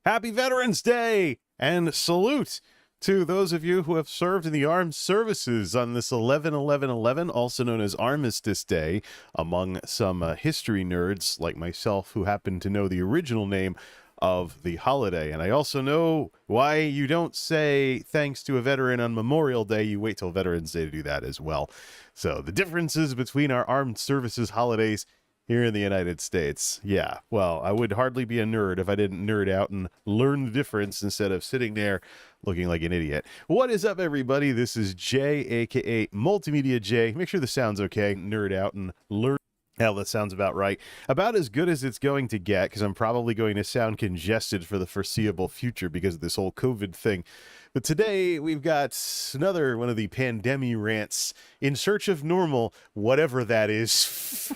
Happy Veterans Day, and salute to those of you who have served in the armed services on this 11/11/11, also known as Armistice Day, among some history nerds like myself who happen to know the original name of the holiday. And I also know why you don't say thanks to a veteran on Memorial Day. You wait till Veterans Day to do that as well. So the differences between our armed services holidays here in the United States. Yeah, well, I would hardly be a nerd if I didn't nerd out and learn the difference instead of sitting there looking like an idiot. What is up, everybody? This is Jay, aka MultimediaJay. Make sure the sound's okay. Nerd out and learn. Hell, that sounds about right. About as good as it's going to get, because I'm probably going to sound congested for the foreseeable future because of this whole COVID thing. But today, we've got another one of the Pandemi-Rants in search of normal, whatever that is.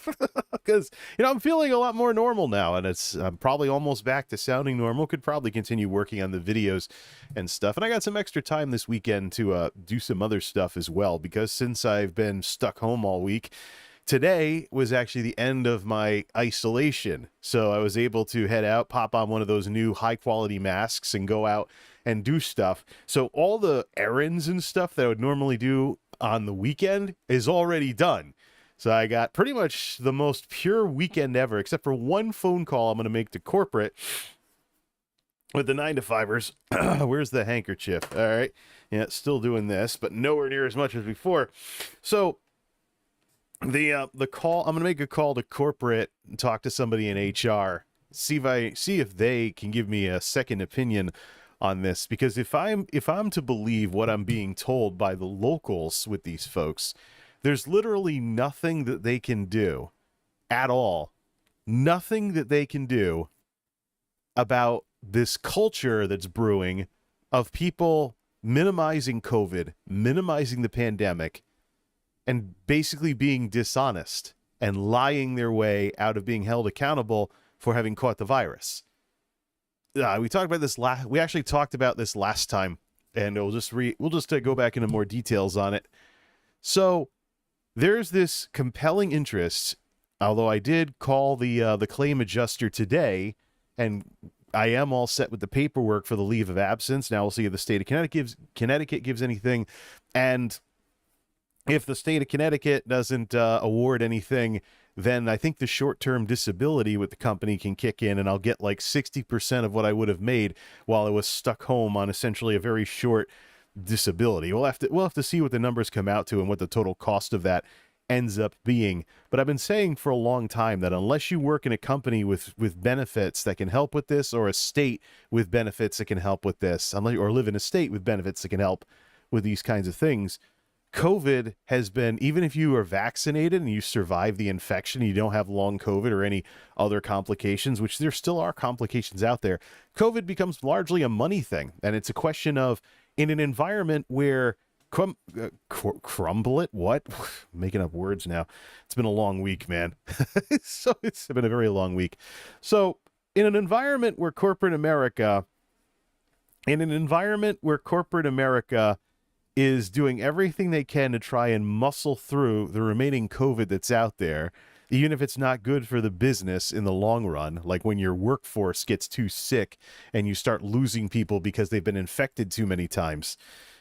Because, I'm feeling a lot more normal now, and I'm probably almost back to sounding normal. Could probably continue working on the videos and stuff. And I got some extra time this weekend to do some other stuff as well, because since I've been stuck home all week, today was actually the end of my isolation. So I was able to head out, pop on one of those new high quality masks and go out and do stuff. So all the errands and stuff that I would normally do on the weekend is already done. So I got pretty much the most pure weekend ever, except for one phone call I'm going to make to corporate with the 9-to-5ers. Where's the handkerchief? All right. Yeah, still doing this, but nowhere near as much as before. So the call, I'm going to make a call to corporate and talk to somebody in HR, see if they can give me a second opinion on this, because if I'm to believe what I'm being told by the locals with these folks, there's literally nothing that they can do at all. Nothing that they can do about this culture that's brewing of people minimizing COVID, minimizing the pandemic, and basically being dishonest and lying their way out of being held accountable for having caught the virus. We talked about this we actually talked about this last time, and we'll just go back into more details on it. So there's this compelling interest, although I did call the claim adjuster today, and I am all set with the paperwork for the leave of absence. Now we'll see if the state of Connecticut gives anything, and if the state of Connecticut doesn't award anything, then I think the short-term disability with the company can kick in, and I'll get like 60% of what I would have made while I was stuck home on essentially a very short disability. We'll have to see what the numbers come out to and what the total cost of that ends up being. But I've been saying for a long time that unless you work in a company with benefits that can help with this, or a state with benefits that can help with this, or live in a state with benefits that can help with these kinds of things, COVID has been, even if you are vaccinated and you survive the infection, you don't have long COVID or any other complications, which there still are complications out there, COVID becomes largely a money thing. And it's a question of, in an environment where crumble it? What? Making up words now. It's been a long week, man. So it's been a very long week. So in an environment where corporate America is doing everything they can to try and muscle through the remaining COVID that's out there, even if it's not good for the business in the long run, like when your workforce gets too sick and you start losing people because they've been infected too many times.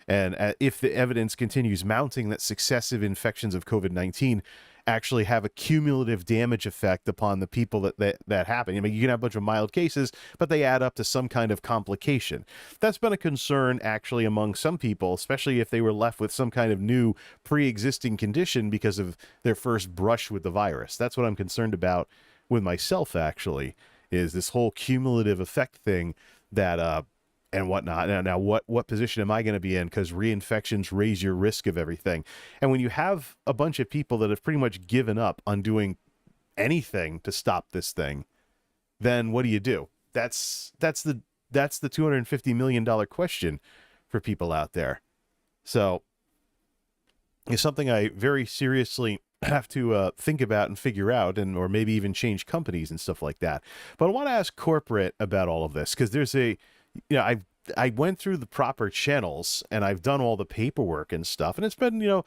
And if the evidence continues mounting that successive infections of COVID-19 actually have a cumulative damage effect upon the people that happen. I mean, you can have a bunch of mild cases, but they add up to some kind of complication. That's been a concern actually among some people, especially if they were left with some kind of new pre-existing condition because of their first brush with the virus. That's what I'm concerned about with myself, actually, is this whole cumulative effect thing that and whatnot. Now, what position am I going to be in? Because reinfections raise your risk of everything. And when you have a bunch of people that have pretty much given up on doing anything to stop this thing, then what do? That's the $250 million question for people out there. So it's something I very seriously have to think about and figure out, or maybe even change companies and stuff like that. But I want to ask corporate about all of this, because there's I went through the proper channels and I've done all the paperwork and stuff, and it's been,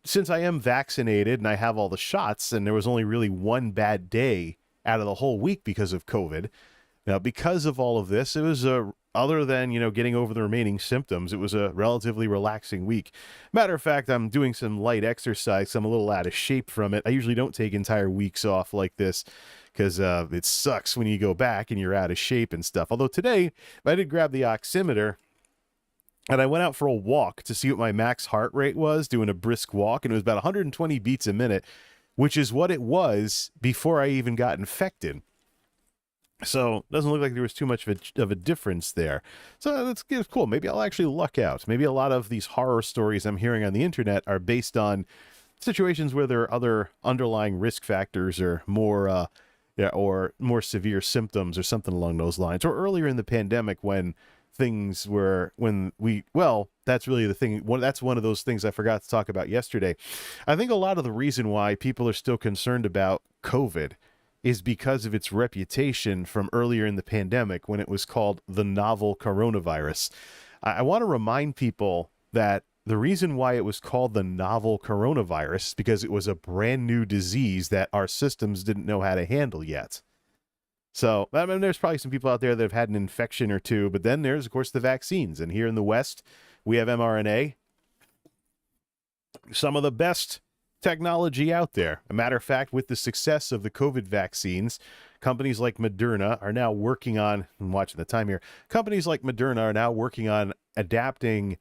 since I am vaccinated and I have all the shots, and there was only really one bad day out of the whole week because of COVID, Now, because of all of this, it was other than, getting over the remaining symptoms, it was a relatively relaxing week. Matter of fact, I'm doing some light exercise. So I'm a little out of shape from it. I usually don't take entire weeks off like this because it sucks when you go back and you're out of shape and stuff. Although today, I did grab the oximeter and I went out for a walk to see what my max heart rate was, doing a brisk walk, and it was about 120 beats a minute, which is what it was before I even got infected. So it doesn't look like there was too much of a difference there. So that's cool. Maybe I'll actually luck out. Maybe a lot of these horror stories I'm hearing on the internet are based on situations where there are other underlying risk factors or more severe symptoms or something along those lines. Or earlier in the pandemic when things were, that's really the thing. That's one of those things I forgot to talk about yesterday. I think a lot of the reason why people are still concerned about COVID is because of its reputation from earlier in the pandemic when it was called the novel coronavirus. I want to remind people that the reason why it was called the novel coronavirus is because it was a brand new disease that our systems didn't know how to handle yet. So, I mean, there's probably some people out there that have had an infection or two, but then there's, of course, the vaccines. And here in the West, we have mRNA, some of the best technology out there. A matter of fact, with the success of the COVID vaccines, companies like Moderna are now working on, I'm watching the time here, companies like Moderna are now working on adapting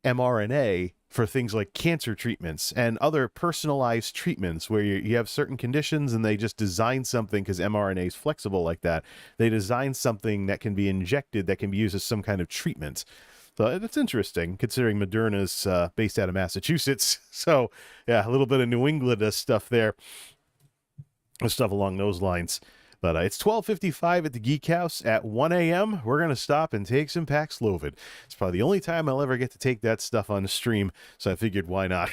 mRNA for things like cancer treatments and other personalized treatments where you have certain conditions and they just design something, because mRNA is flexible like that. They design something that can be injected that can be used as some kind of treatment. So it's interesting, considering Moderna's based out of Massachusetts. So, yeah, a little bit of New England stuff there, stuff along those lines. But it's 12:55 at the Geek House. At 1 a.m., we're going to stop and take some Paxlovid. It's probably the only time I'll ever get to take that stuff on the stream, so I figured, why not?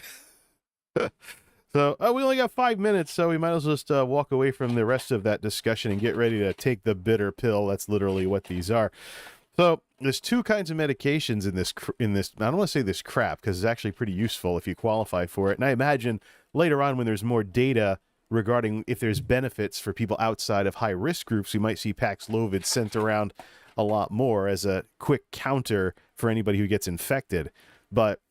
So we only got 5 minutes, so we might as well just walk away from the rest of that discussion and get ready to take the bitter pill. That's literally what these are. So there's two kinds of medications in this. I don't want to say this crap, because it's actually pretty useful if you qualify for it. And I imagine later on when there's more data regarding if there's benefits for people outside of high-risk groups, we might see Paxlovid sent around a lot more as a quick counter for anybody who gets infected. But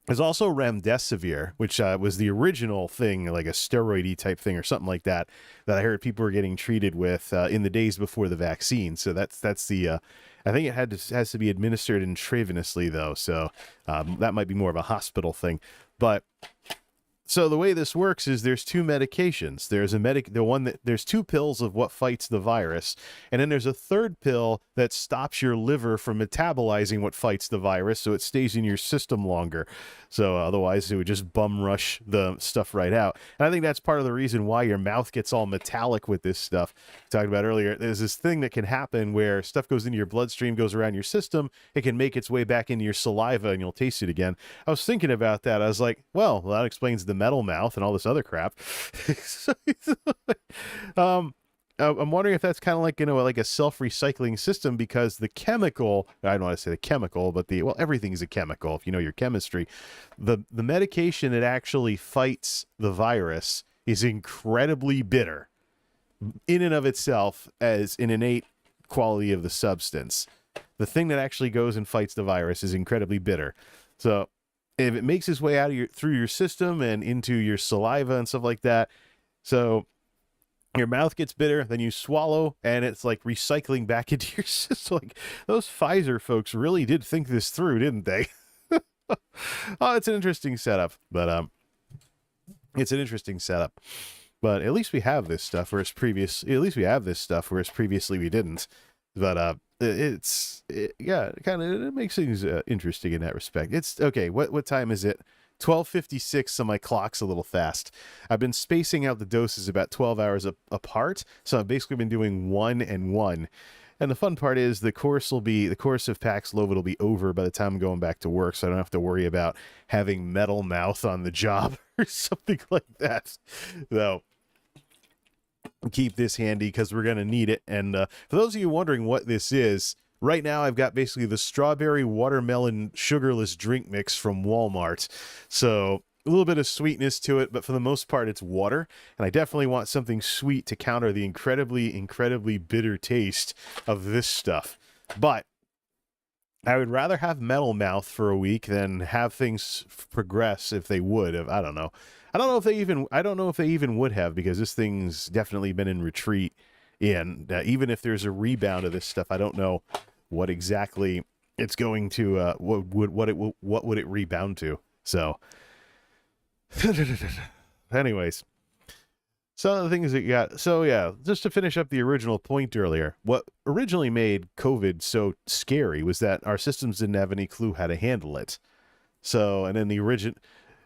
there's also remdesivir, which was the original thing, like a steroid-y type thing or something like that, that I heard people were getting treated with in the days before the vaccine. So that's the, I think it has to be administered intravenously, though. So that might be more of a hospital thing. But so the way this works is there's two medications. There's there's two pills of what fights the virus, and then there's a third pill that stops your liver from metabolizing what fights the virus, so it stays in your system longer. So otherwise, it would just bum rush the stuff right out. And I think that's part of the reason why your mouth gets all metallic with this stuff. We talked about earlier. There's this thing that can happen where stuff goes into your bloodstream, goes around your system. It can make its way back into your saliva, and you'll taste it again. I was thinking about that. I was like, well, that explains the metal mouth and all this other crap. I'm wondering if that's kind of like, like a self-recycling system, because the chemical, I don't want to say the chemical, but everything's a chemical if you know your chemistry. The medication that actually fights the virus is incredibly bitter in and of itself as an innate quality of the substance. The thing that actually goes and fights the virus is incredibly bitter. So if it makes its way out of through your system and into your saliva and stuff like that, so your mouth gets bitter, then you swallow, and it's like recycling back into your system. Like, those Pfizer folks really did think this through, didn't they? Oh, it's an interesting setup, but it's an interesting setup. But at least we have this stuff, whereas previously we didn't. But it makes things interesting in that respect. It's okay. What time is it? 12:56, so my clock's a little fast. I've been spacing out the doses about 12 hours apart, so I've basically been doing 1 and 1. And the fun part is the course of Paxlovid will be over by the time I'm going back to work, so I don't have to worry about having metal mouth on the job or something like that. So keep this handy because we're going to need it. And for those of you wondering what this is, right now I've got basically the strawberry watermelon sugarless drink mix from Walmart. So a little bit of sweetness to it, but for the most part, it's water. And I definitely want something sweet to counter the incredibly, incredibly bitter taste of this stuff. But I would rather have metal mouth for a week than have things progress if they would have. I don't know. I don't know if they even would have, because this thing's definitely been in retreat. And even if there's a rebound of this stuff, I don't know what exactly it's going to, what would it rebound to? So, anyways, some of the things that you got. So yeah, just to finish up the original point earlier, what originally made COVID so scary was that our systems didn't have any clue how to handle it. So, and then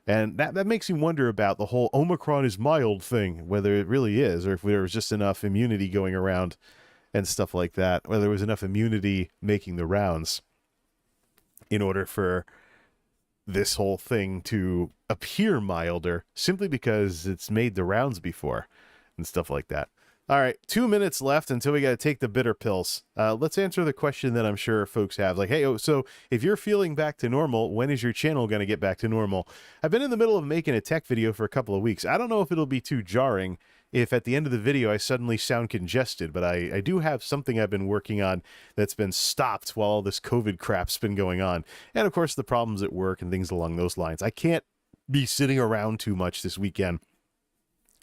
and that makes me wonder about the whole Omicron is mild thing, whether it really is, or if there was just enough immunity going around and stuff like that, whether there was enough immunity making the rounds in order for this whole thing to appear milder, simply because it's made the rounds before and stuff like that. All right, 2 minutes left until we got to take the bitter pills. Let's answer the question that I'm sure folks have. Like, hey, so if you're feeling back to normal, when is your channel going to get back to normal? I've been in the middle of making a tech video for a couple of weeks. I don't know if it'll be too jarring if at the end of the video I suddenly sound congested, but I do have something I've been working on that's been stopped while all this COVID crap's been going on. And of course, the problems at work and things along those lines. I can't be sitting around too much this weekend.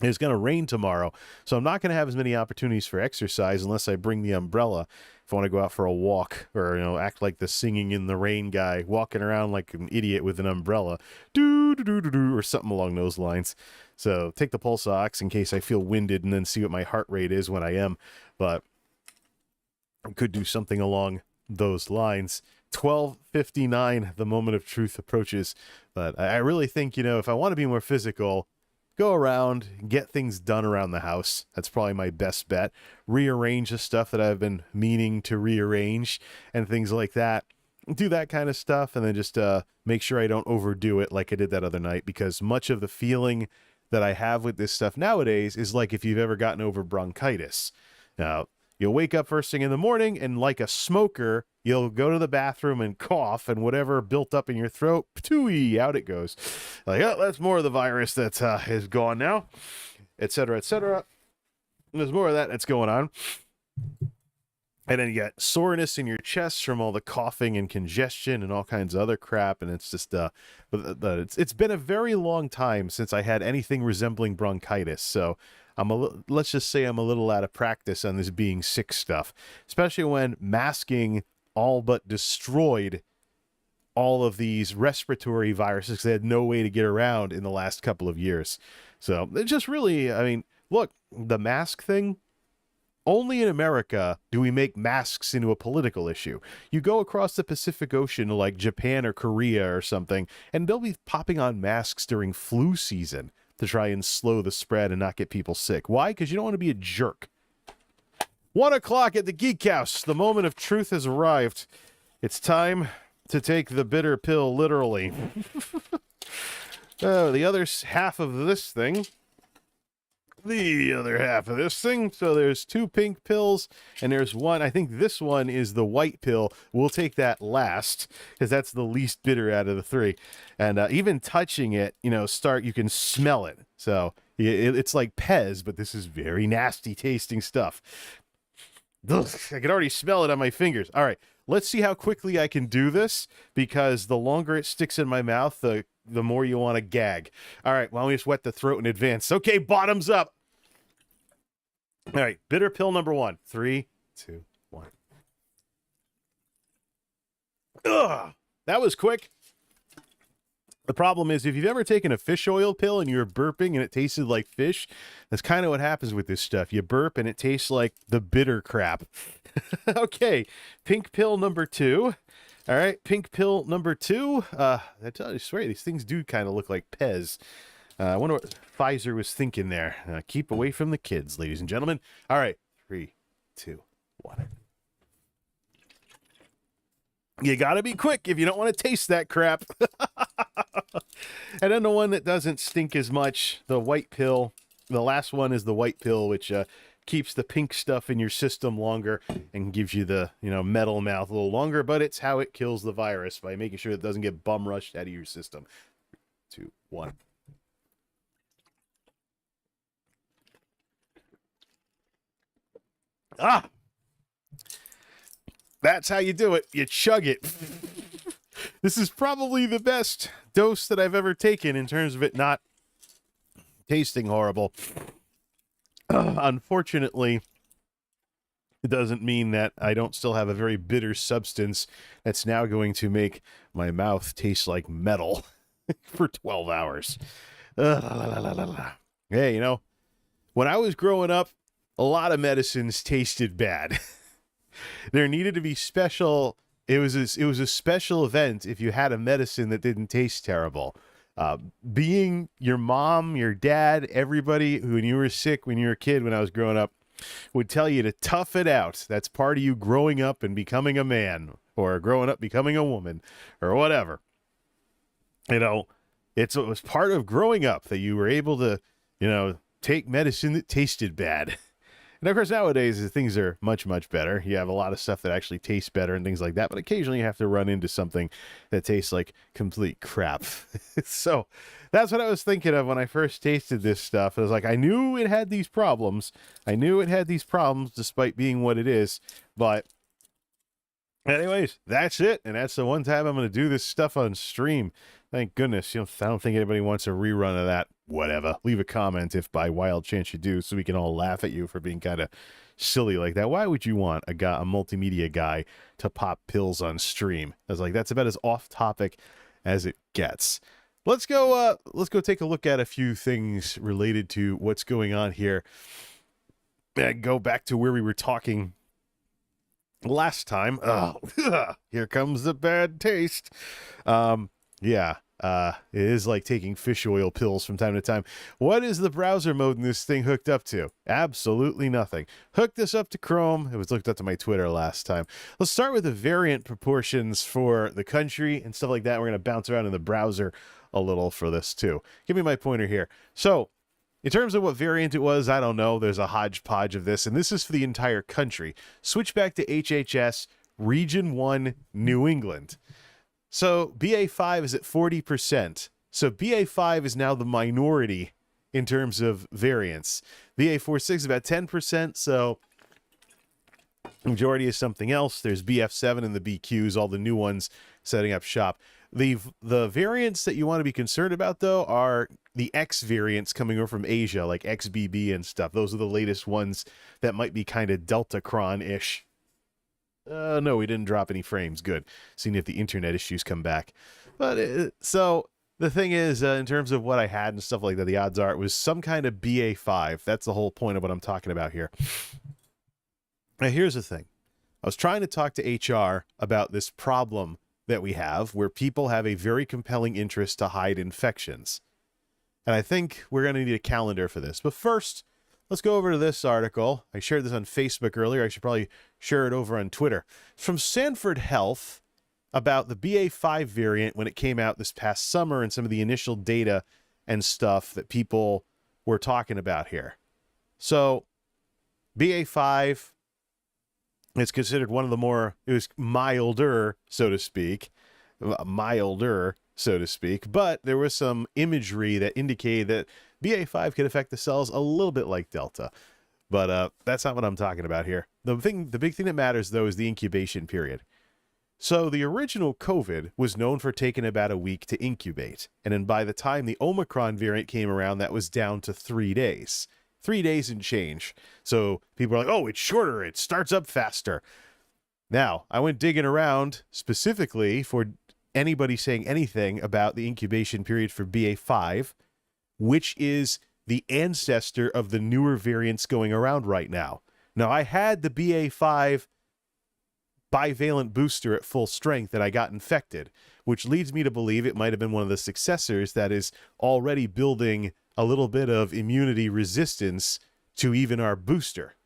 It's going to rain tomorrow, so I'm not going to have as many opportunities for exercise unless I bring the umbrella if I want to go out for a walk, or, you know, act like the singing in the rain guy, walking around like an idiot with an umbrella, or something along those lines. So take the pulse ox in case I feel winded, and then see what my heart rate is when I am. But I could do something along those lines. 12:59, the moment of truth approaches. But I really think, you know, if I want to be more physical, go around, get things done around the house. That's probably my best bet. Rearrange the stuff that I've been meaning to rearrange and things like that. Do that kind of stuff, and then just make sure I don't overdo it like I did that other night, because much of the feeling that I have with this stuff nowadays is like if you've ever gotten over bronchitis. Now, you'll wake up first thing in the morning, and like a smoker, you'll go to the bathroom and cough, and whatever built up in your throat, ptooey, out it goes. Like, oh, that's more of the virus that is gone now, etc., etc. There's more of that that's going on. And then you got soreness in your chest from all the coughing and congestion and all kinds of other crap. And it's just, it's been a very long time since I had anything resembling bronchitis. So let's just say I'm a little out of practice on this being sick stuff, especially when masking all but destroyed all of these respiratory viruses because they had no way to get around in the last couple of years. So it just really, I mean, look, the mask thing, only in America do we make masks into a political issue. You go across the Pacific Ocean to like Japan or Korea or something, and they'll be popping on masks during flu season to try and slow the spread and not get people sick. Why? Because you don't want to be a jerk. 1 o'clock at the Geek House. The moment of truth has arrived. It's time to take the bitter pill literally. Oh, the other half of this thing. So there's 2 pink pills, and there's one. I think this one is the white pill. We'll take that last because that's the least bitter out of the 3. And even touching it, you know, you can smell it. So it's like Pez, but this is very nasty tasting stuff. Ugh, I can already smell it on my fingers. All right, let's see how quickly I can do this, because the longer it sticks in my mouth, the more you want to gag. All right, well, let me just wet the throat in advance. Okay, bottoms up. All right, bitter pill number 1. 3, 2, 1. Ugh, that was quick. The problem is, if you've ever taken a fish oil pill and you're burping and it tasted like fish, that's kind of what happens with this stuff. You burp and it tastes like the bitter crap. Okay, pink pill number 2. All right, pink pill number 2. I swear, these things do kind of look like Pez. I wonder what Pfizer was thinking there. Keep away from the kids, ladies and gentlemen. All right, 3, 2, 1. You gotta be quick if you don't want to taste that crap. And then the one that doesn't stink as much, the white pill. The last one is the white pill, which keeps the pink stuff in your system longer and gives you the, you know, metal mouth a little longer, but it's how it kills the virus, by making sure it doesn't get bum rushed out of your system. 2, 1. That's how you do it. You chug it. This is probably the best dose that I've ever taken in terms of it not tasting horrible. Unfortunately, it doesn't mean that I don't still have a very bitter substance that's now going to make my mouth taste like metal for 12 hours. Hey, you know, when I was growing up, a lot of medicines tasted bad. There needed to be special. It was a special event if you had a medicine that didn't taste terrible. Being your mom, your dad, everybody who, when you were sick when you were a kid, when I was growing up, would tell you to tough it out. That's part of you growing up and becoming a man, or growing up becoming a woman, or whatever. You know, it was part of growing up that you were able to, you know, take medicine that tasted bad. And of course, nowadays, things are much, much better. You have a lot of stuff that actually tastes better and things like that. But occasionally you have to run into something that tastes like complete crap. So that's what I was thinking of when I first tasted this stuff. I was like, I knew it had these problems. I knew it had these problems despite being what it is. But anyways, that's it. And that's the one time I'm going to do this stuff on stream. Thank goodness. You know, I don't think anybody wants a rerun of that. Whatever. Leave a comment if by wild chance you do, so we can all laugh at you for being kind of silly like that. Why would you want a multimedia guy to pop pills on stream? I was like, that's about as off topic as it gets. Let's go take a look at a few things related to what's going on here. And go back to where we were talking last time. Oh, here comes the bad taste. Yeah, it is like taking fish oil pills from time to time. What is the browser mode in this thing hooked up to? Absolutely nothing. Hooked this up to Chrome. It was hooked up to my Twitter last time. Let's start with the variant proportions for the country and stuff like that. We're going to bounce around in the browser a little for this too. Give me my pointer here. So, in terms of what variant it was, I don't know. There's a hodgepodge of this, and this is for the entire country. Switch back to HHS, Region 1, New England. So BA5 is at 40%. So BA5 is now the minority in terms of variants. BA46 is about 10%, so majority is something else. There's BF7 and the BQs, all the new ones setting up shop. The variants that you want to be concerned about, though, are the X variants coming over from Asia, like XBB and stuff. Those are the latest ones that might be kind of Deltacron-ish. No, we didn't drop any frames. Good. Seeing if the internet issues come back. But so the thing is, in terms of what I had and stuff like that, the odds are it was some kind of BA5. That's the whole point of what I'm talking about here. Now, here's the thing. I was trying to talk to HR about this problem that we have where people have a very compelling interest to hide infections. And I think we're going to need a calendar for this. But first, let's go over to this article. I shared this on Facebook earlier. I should probably share it over on Twitter. It's from Sanford Health about the BA5 variant when it came out this past summer and some of the initial data and stuff that people were talking about here. So BA5, it's considered one of the more, it was milder, so to speak, but there was some imagery that indicated that BA5 could affect the cells a little bit like Delta. But that's not what I'm talking about here. The big thing that matters, though, is the incubation period. So the original COVID was known for taking about a week to incubate. And then by the time the Omicron variant came around, that was down to 3 days. 3 days and change. So people are like, oh, it's shorter. It starts up faster. Now, I went digging around specifically for anybody saying anything about the incubation period for BA5, which is the ancestor of the newer variants going around right now. Now, I had the BA5 bivalent booster at full strength and I got infected, which leads me to believe it might have been one of the successors that is already building a little bit of immunity resistance to even our booster.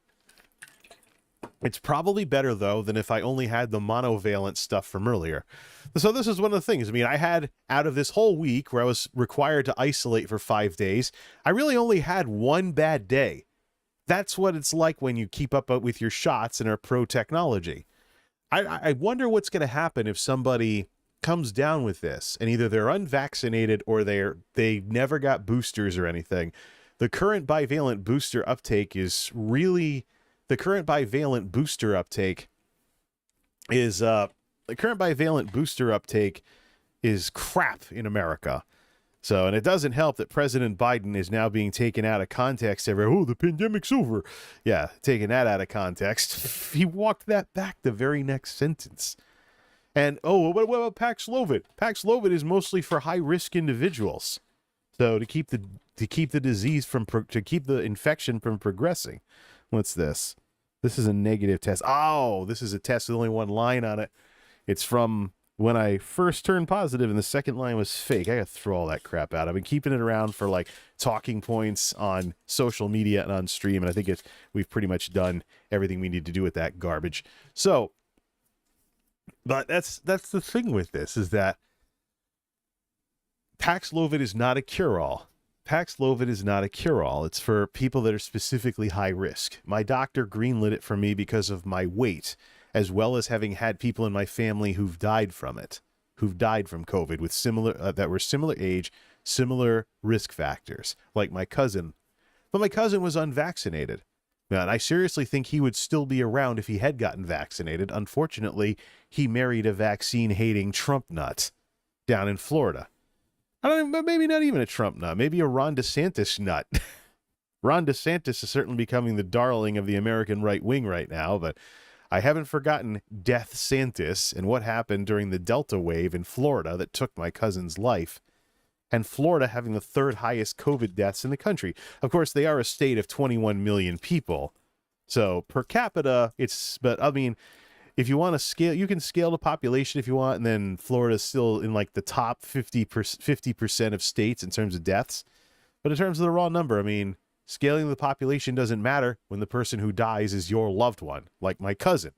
It's probably better, though, than if I only had the monovalent stuff from earlier. So this is one of the things. I mean, I had, out of this whole week where I was required to isolate for 5 days, I really only had one bad day. That's what it's like when you keep up with your shots and are pro technology. I wonder what's going to happen if somebody comes down with this and either they're unvaccinated or they never got boosters or anything. The current bivalent booster uptake is really the current bivalent booster uptake is crap in America. So, and it doesn't help that President Biden is now being taken out of context. The pandemic's over. Yeah, taking that out of context. He walked that back the very next sentence. And, what about Paxlovid? Paxlovid is mostly for high-risk individuals. So to keep the disease to keep the infection from progressing. What's this? This is a negative test. Oh, this is a test with only one line on it. It's from when I first turned positive, and the second line was fake. I got to throw all that crap out. I've been keeping it around for like talking points on social media and on stream, and I think we've pretty much done everything we need to do with that garbage. So, but that's the thing with this, is that Paxlovid is not a cure-all. Paxlovid is not a cure-all. It's for people that are specifically high risk. My doctor greenlit it for me because of my weight, as well as having had people in my family who've died from it, who've died from COVID with that were similar age, similar risk factors, like my cousin. But my cousin was unvaccinated. Now, and I seriously think he would still be around if he had gotten vaccinated. Unfortunately, he married a vaccine-hating Trump nut down in Florida. I don't know, maybe not even a Trump nut, maybe a Ron DeSantis nut. Ron DeSantis is certainly becoming the darling of the American right wing right now, but I haven't forgotten Death Santis and what happened during the Delta wave in Florida that took my cousin's life, and Florida having the third highest COVID deaths in the country. Of course, they are a state of 21 million people, so per capita, but I mean, if you want to scale, you can scale the population if you want, and then Florida's still in like the top 50% of states in terms of deaths. But in terms of the raw number, I mean, scaling the population doesn't matter when the person who dies is your loved one, like my cousin.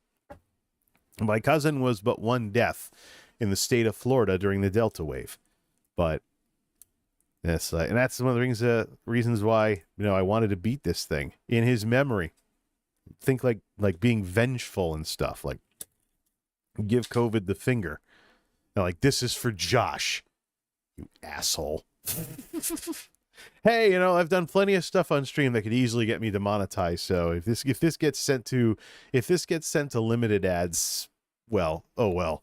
My cousin was but one death in the state of Florida during the Delta wave. But yes, and that's one of the reasons why, I wanted to beat this thing in his memory. Think like being vengeful and stuff, like give COVID the finger. Like, this is for Josh, you asshole. Hey, I've done plenty of stuff on stream that could easily get me demonetized. So if this gets sent to limited ads, well, oh well.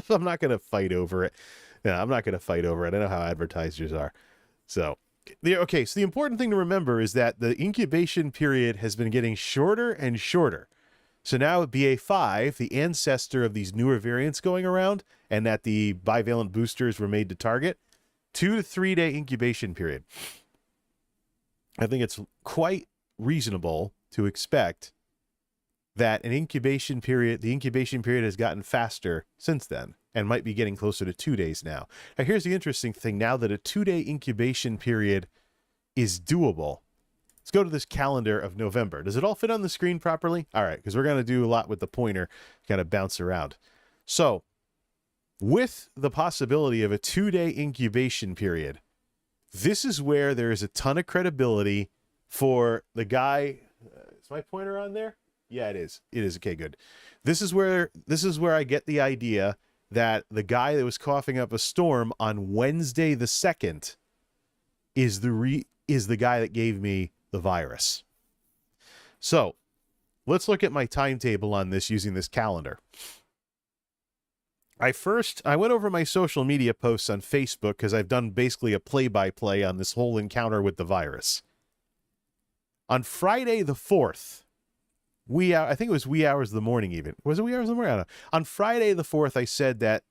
I'm not gonna fight over it. Yeah, I'm not gonna fight over it. I know how advertisers are. So the important thing to remember is that the incubation period has been getting shorter and shorter. So now BA.5, the ancestor of these newer variants going around, and that the bivalent boosters were made to target, 2 to 3 day incubation period. I think it's quite reasonable to expect that the incubation period has gotten faster since then, and might be getting closer to 2 days now. Now, here's the interesting thing. Now that a 2-day incubation period is doable, let's go to this calendar of November. Does it all fit on the screen properly? All right, because we're going to do a lot with the pointer, kind of bounce around. So, with the possibility of a 2-day incubation period, this is where there is a ton of credibility for the guy. Is my pointer on there? Yeah, it is. It is. Okay, good. This is where I get the idea that the guy that was coughing up a storm on Wednesday the 2nd is the guy that gave me the virus. So, let's look at my timetable on this using this calendar. I went over my social media posts on Facebook because I've done basically a play-by-play on this whole encounter with the virus. On Friday the 4th, I think it was wee hours of the morning even. Was it wee hours of the morning? I don't know. On Friday the 4th, I said that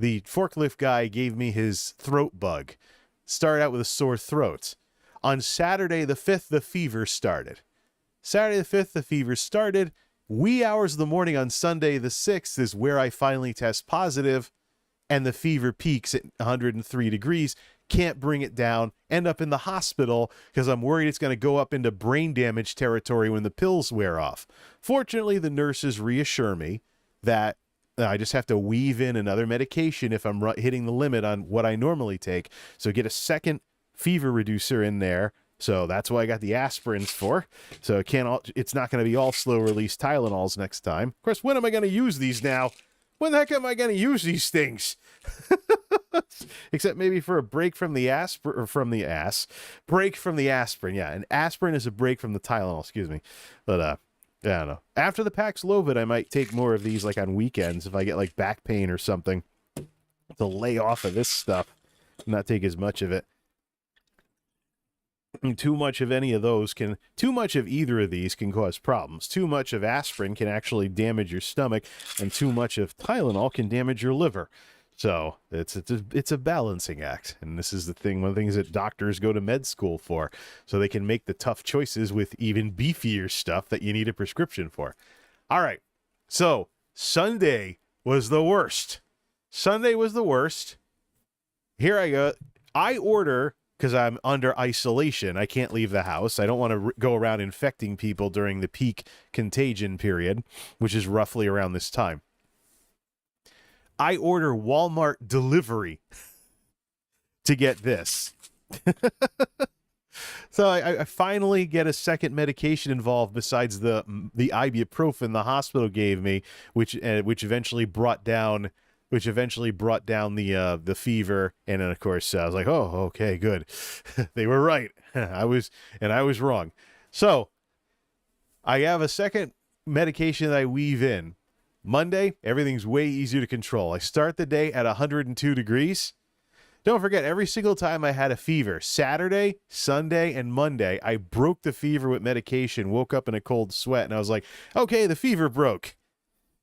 the forklift guy gave me his throat bug. Started out with a sore throat. On Saturday the 5th, the fever started. Saturday the 5th, the fever started. Wee hours of the morning on Sunday the 6th is where I finally test positive, and the fever peaks at 103 degrees. Can't bring it down. End up in the hospital because I'm worried it's going to go up into brain damage territory when the pills wear off. Fortunately, the nurses reassure me that I just have to weave in another medication if I'm hitting the limit on what I normally take. So get a second fever reducer in there. So that's what I got the aspirins for. So it's not going to be all slow-release Tylenols next time. Of course, when am I going to use these now? When the heck am I going to use these things? Except maybe for a break from the break from the aspirin. Yeah, an aspirin is a break from the Tylenol, excuse me. But I don't know. After the Paxlovid, I might take more of these like on weekends if I get like back pain or something to lay off of this stuff, not take as much of it. Too much of any of those too much of either of these can cause problems. Too much of aspirin can actually damage your stomach, and too much of Tylenol can damage your liver. So it's a balancing act, and this is the thing. One of the things that doctors go to med school for, so they can make the tough choices with even beefier stuff that you need a prescription for. All right, so Sunday was the worst. Sunday was the worst. Here I go. I order. Because I'm under isolation. I can't leave the house. I don't want to go around infecting people during the peak contagion period, which is roughly around this time. I order Walmart delivery to get this. So I finally get a second medication involved besides the ibuprofen the hospital gave me, which eventually brought down the fever. And then of course I was like, oh, okay, good. They were right. I was wrong. So I have a second medication that I weave in. Monday, everything's way easier to control. I start the day at 102 degrees. Don't forget, every single time I had a fever, Saturday, Sunday, and Monday, I broke the fever with medication, woke up in a cold sweat, and I was like, okay, the fever broke.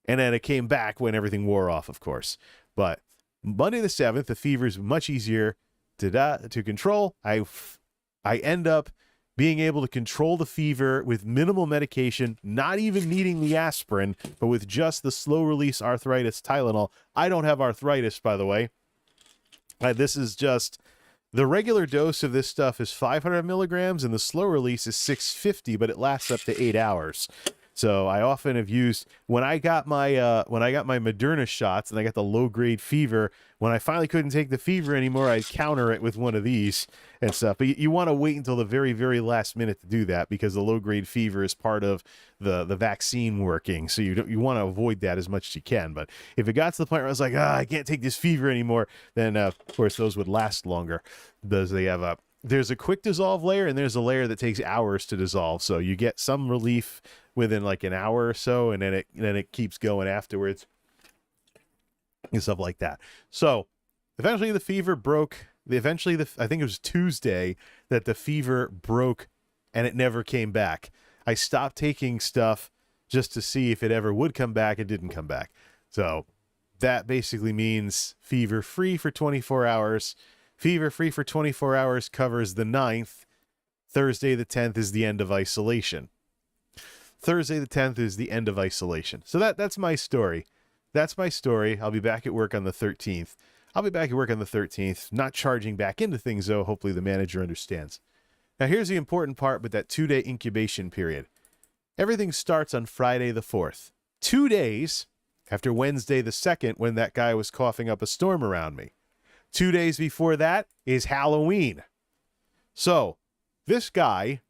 And then it came back when everything wore off, of course. But Monday the 7th, the fever is much easier to control. I end up being able to control the fever with minimal medication, not even needing the aspirin, but with just the slow-release arthritis Tylenol. I don't have arthritis, by the way. This is just... The regular dose of this stuff is 500 milligrams, and the slow-release is 650, but it lasts up to 8 hours. So I often have used, when I got my Moderna shots and I got the low-grade fever, when I finally couldn't take the fever anymore, I'd counter it with one of these and stuff. But you want to wait until the very, very last minute to do that, because the low-grade fever is part of the vaccine working. So you want to avoid that as much as you can. But if it got to the point where I was like, I can't take this fever anymore, then of course those would last longer, because they have there's a quick dissolve layer, and there's a layer that takes hours to dissolve. So you get some relief within like an hour or so, and then it keeps going afterwards and stuff like that. So eventually the fever broke. I think it was Tuesday that the fever broke, and it never came back. I stopped taking stuff just to see if it ever would come back. It didn't come back. So that basically means fever free for 24 hours. Fever free for 24 hours covers the 9th. Thursday the 10th is the end of isolation. Thursday the 10th is the end of isolation. So that's my story. That's my story. I'll be back at work on the 13th. Not charging back into things, though. Hopefully the manager understands. Now here's the important part with that 2-day incubation period. Everything starts on Friday the 4th. 2 days after Wednesday the 2nd, when that guy was coughing up a storm around me. 2 days before that is Halloween. So this guy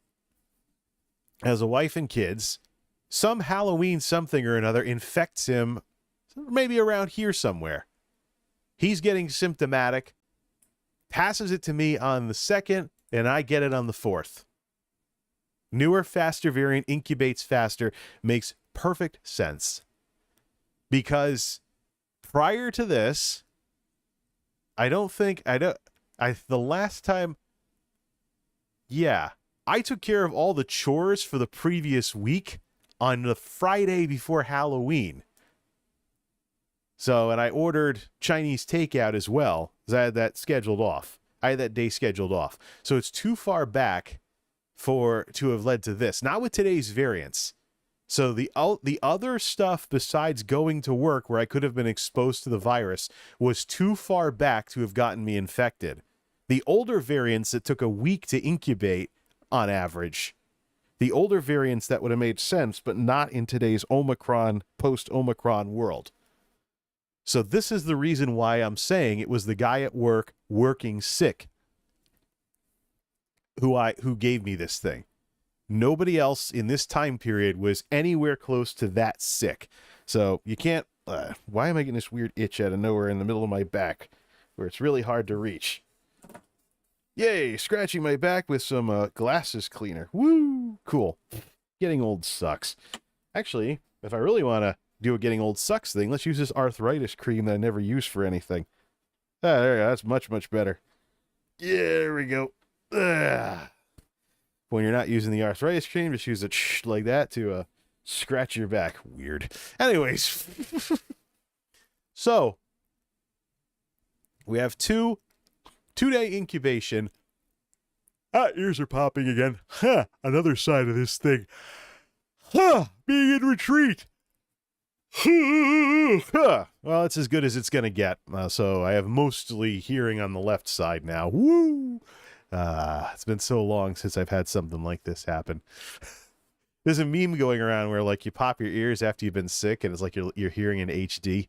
has a wife and kids. Some Halloween something or another infects him, maybe around here somewhere. He's getting symptomatic, passes it to me on the 2nd, and I get it on the 4th. Newer, faster variant incubates faster. Makes perfect sense. Because prior to this, the last time, I took care of all the chores for the previous week on the Friday before Halloween. So, and I ordered Chinese takeout as well, because I had that scheduled off. I had that day scheduled off. So it's too far back to have led to this. Not with today's variants. So the other stuff besides going to work where I could have been exposed to the virus was too far back to have gotten me infected. The older variants that took a week to incubate on average, the older variants that would have made sense, but not in today's Omicron, post-Omicron world. So this is the reason why I'm saying it was the guy at work working sick who gave me this thing. Nobody else in this time period was anywhere close to that sick. So you can't... why am I getting this weird itch out of nowhere in the middle of my back where it's really hard to reach? Yay, scratching my back with some glasses cleaner. Woo! Cool. Getting old sucks. Actually, if I really want to do a getting old sucks thing, let's use this arthritis cream that I never use for anything. Ah, there you go. That's much, much better. Yeah, there we go. When you're not using the arthritis cream, just use it like that to scratch your back. Weird. Anyways. So, we have two-day incubation. Ears are popping again. Another side of this thing. Being in retreat. Well, it's as good as it's going to get. So I have mostly hearing on the left side now. Woo! It's been so long since I've had something like this happen. There's a meme going around where, like, you pop your ears after you've been sick, and it's like you're hearing in HD.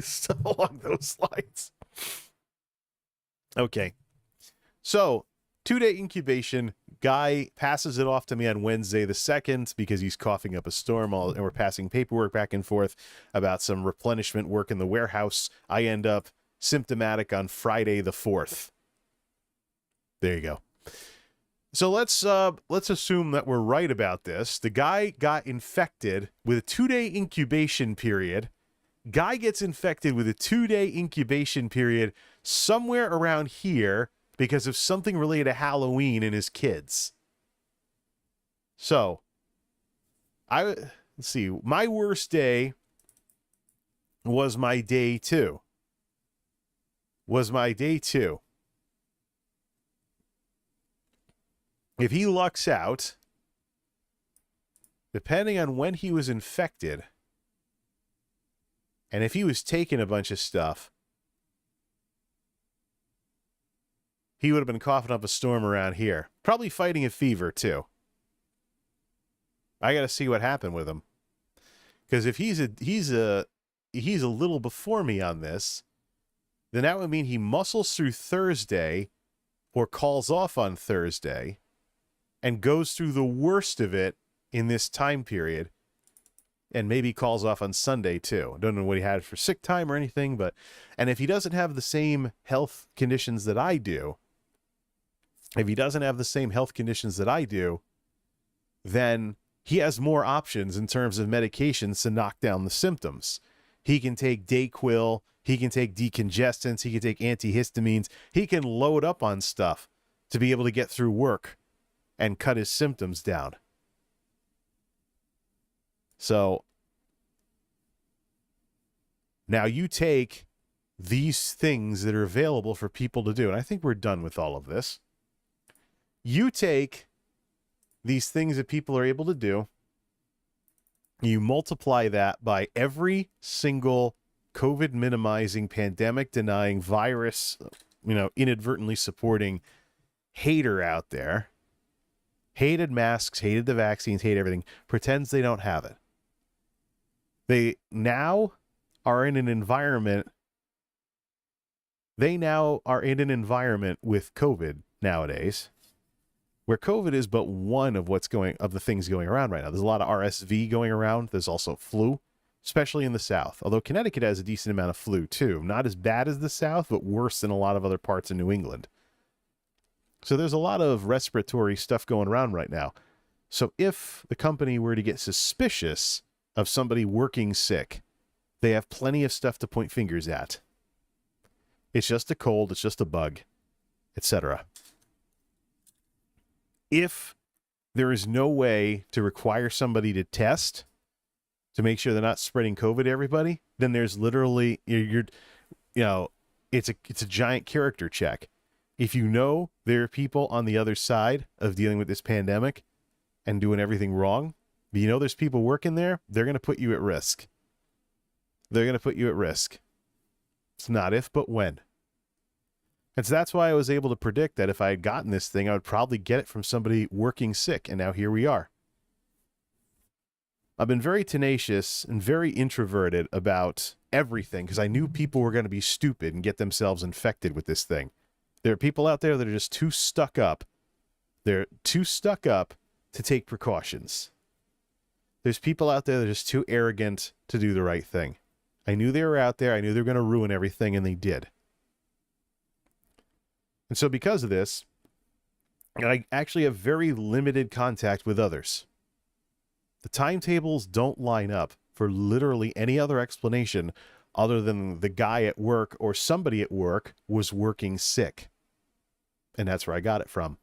So along those lines. Okay. So, 2-day incubation. Guy passes it off to me on Wednesday the 2nd because he's coughing up a storm, and we're passing paperwork back and forth about some replenishment work in the warehouse. I end up symptomatic on Friday the 4th. There you go. So let's assume that we're right about this. The guy got infected with a 2-day incubation period. Guy gets infected with a 2-day incubation period somewhere around here because of something related to Halloween and his kids. So, let's see. My worst day was my day 2. If he lucks out, depending on when he was infected, and if he was taking a bunch of stuff, he would have been coughing up a storm around here. Probably fighting a fever, too. I got to see what happened with him. Because if he's a little before me on this, then that would mean he muscles through Thursday or calls off on Thursday and goes through the worst of it in this time period and maybe calls off on Sunday too. I don't know what he had for sick time or anything, and if he doesn't have the same health conditions that I do, then he has more options in terms of medications to knock down the symptoms. He can take Dayquil, he can take decongestants, he can take antihistamines, he can load up on stuff to be able to get through work and cut his symptoms down. So, now you take these things that are available for people to do, and I think we're done with all of this. You take these things that people are able to do, you multiply that by every single COVID minimizing, pandemic denying, virus, inadvertently supporting hater out there, hated masks, hated the vaccines, hate everything, pretends they don't have it. They now are in an environment with COVID nowadays, where COVID is but one of the things going around right now. There's a lot of RSV going around. There's also flu, especially in the South. Although Connecticut has a decent amount of flu too. Not as bad as the South, but worse than a lot of other parts of New England. So there's a lot of respiratory stuff going around right now. So if the company were to get suspicious of somebody working sick, they have plenty of stuff to point fingers at. It's just a cold, it's just a bug, etc. If there is no way to require somebody to test to make sure they're not spreading COVID to everybody, then there's literally, it's a giant character check. If you know there are people on the other side of dealing with this pandemic and doing everything wrong, but you know there's people working there, they're going to put you at risk. It's not if, but when. And so that's why I was able to predict that if I had gotten this thing, I would probably get it from somebody working sick. And now here we are. I've been very tenacious and very introverted about everything because I knew people were going to be stupid and get themselves infected with this thing. There are people out there that are just too stuck up. They're too stuck up to take precautions. There's people out there that are just too arrogant to do the right thing. I knew they were out there. I knew they were going to ruin everything, and they did. And so because of this, I actually have very limited contact with others. The timetables don't line up for literally any other explanation other than the guy at work or somebody at work was working sick. And that's where I got it from.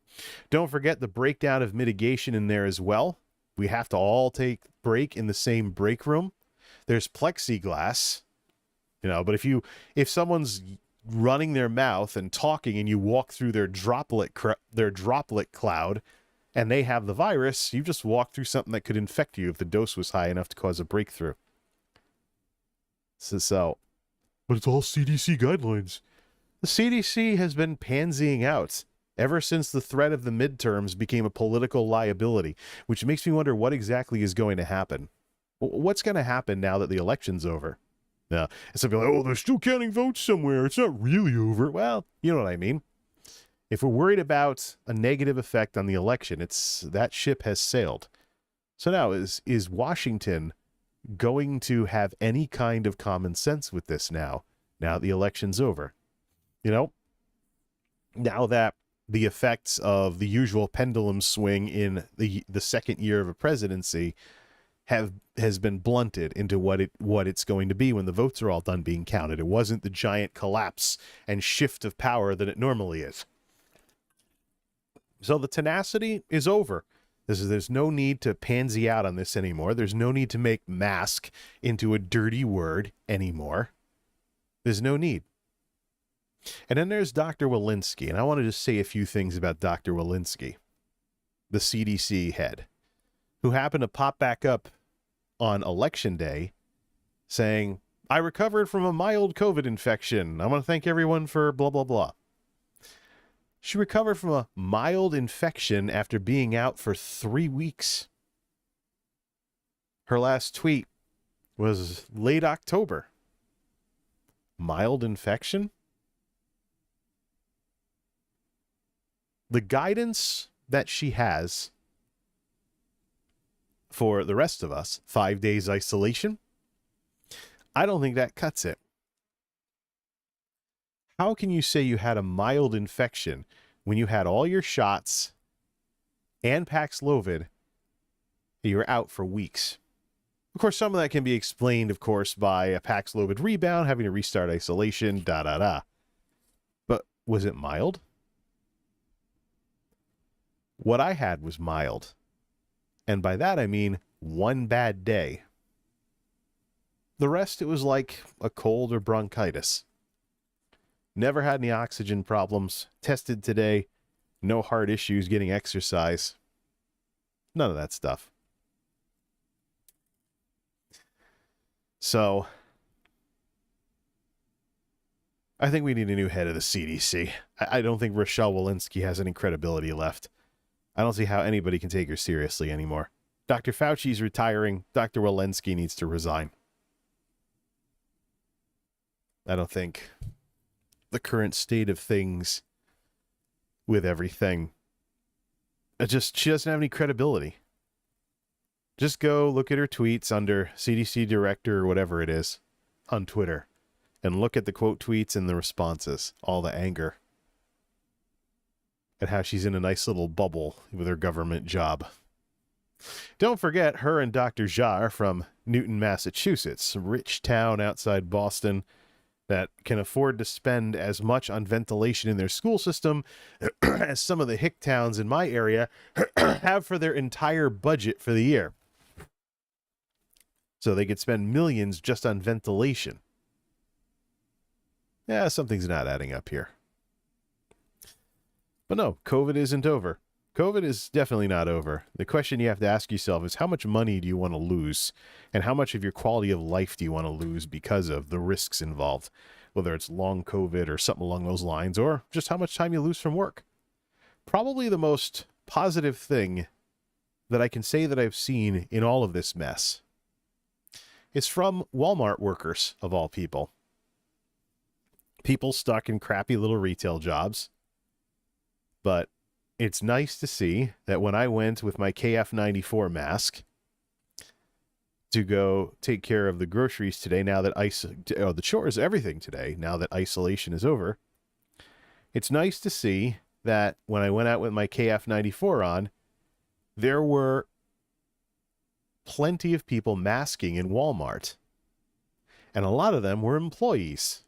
Don't forget the breakdown of mitigation in there as well. We have to all take break in the same break room. There's plexiglass, but if someone's running their mouth and talking and you walk through their droplet cloud and they have the virus, you just walk through something that could infect you if the dose was high enough to cause a breakthrough. But it's all CDC guidelines. The CDC has been pansying out ever since the threat of the midterms became a political liability, which makes me wonder what exactly is going to happen. What's going to happen now that the election's over? Now, some people are like, oh, they're still counting votes somewhere. It's not really over. Well, you know what I mean. If we're worried about a negative effect on the election, that ship has sailed. So now, is Washington going to have any kind of common sense with this now that the election's over? Now that the effects of the usual pendulum swing in the second year of a presidency has been blunted into what it's going to be when the votes are all done being counted. It wasn't the giant collapse and shift of power that it normally is. So the tenacity is over. There's no need to pansy out on this anymore. There's no need to make mask into a dirty word anymore. There's no need. And then there's Dr. Walensky, and I want to just say a few things about Dr. Walensky, the CDC head, who happened to pop back up on Election Day saying, I recovered from a mild COVID infection. I want to thank everyone for blah, blah, blah. She recovered from a mild infection after being out for 3 weeks. Her last tweet was late October. Mild infection? The guidance that she has for the rest of us, 5 days isolation, I don't think that cuts it. How can you say you had a mild infection when you had all your shots and Paxlovid? You were out for weeks. Of course, some of that can be explained, of course, by a Paxlovid rebound, having to restart isolation, But was it mild? What I had was mild. And by that, I mean one bad day. The rest, it was like a cold or bronchitis. Never had any oxygen problems. Tested today. No heart issues getting exercise. None of that stuff. So, I think we need a new head of the CDC. I don't think Rochelle Walensky has any credibility left. I don't see how anybody can take her seriously anymore. Dr. Fauci's retiring. Dr. Walensky needs to resign. I don't think the current state of things with everything, she doesn't have any credibility. Just go look at her tweets under CDC director or whatever it is on Twitter and look at the quote tweets and the responses, all the anger, and how she's in a nice little bubble with her government job. Don't forget her and Dr. Jha are from Newton, Massachusetts, a rich town outside Boston that can afford to spend as much on ventilation in their school system as some of the hick towns in my area have for their entire budget for the year. So they could spend millions just on ventilation. Yeah, something's not adding up here. But no, COVID isn't over. COVID is definitely not over. The question you have to ask yourself is how much money do you want to lose? And how much of your quality of life do you want to lose because of the risks involved? Whether it's long COVID or something along those lines, or just how much time you lose from work. Probably the most positive thing that I can say that I've seen in all of this mess is from Walmart workers, of all people. People stuck in crappy little retail jobs. But it's nice to see that when I went with my KF94 mask to go take care of the groceries today, now that the chores, everything today, now that isolation is over, it's nice to see that when I went out with my KF94 on, there were plenty of people masking in Walmart. And a lot of them were employees.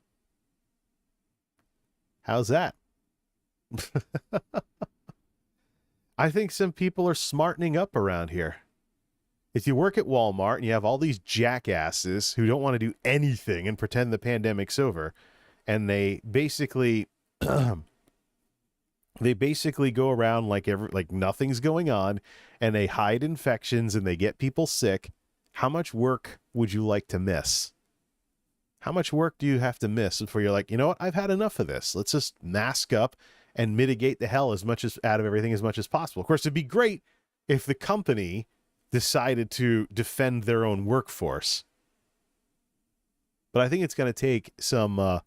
How's that? I think some people are smartening up around here. If you work at Walmart and you have all these jackasses who don't want to do anything and pretend the pandemic's over, and they basically go around like nothing's going on, and they hide infections and they get people sick, how much work would you like to miss? How much work do you have to miss before you're like, you know what, I've had enough of this. Let's just mask up and mitigate the hell out of everything as much as possible. Of course, it'd be great if the company decided to defend their own workforce. But I think it's going to take some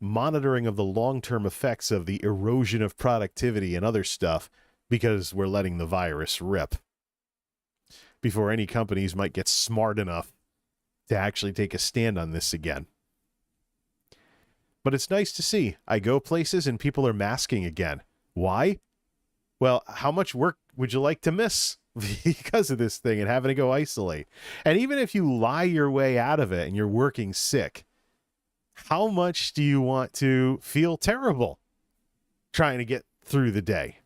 monitoring of the long-term effects of the erosion of productivity and other stuff, because we're letting the virus rip, before any companies might get smart enough to actually take a stand on this again. But it's nice to see. I go places and people are masking again. Why? Well, how much work would you like to miss because of this thing and having to go isolate? And even if you lie your way out of it and you're working sick, how much do you want to feel terrible trying to get through the day?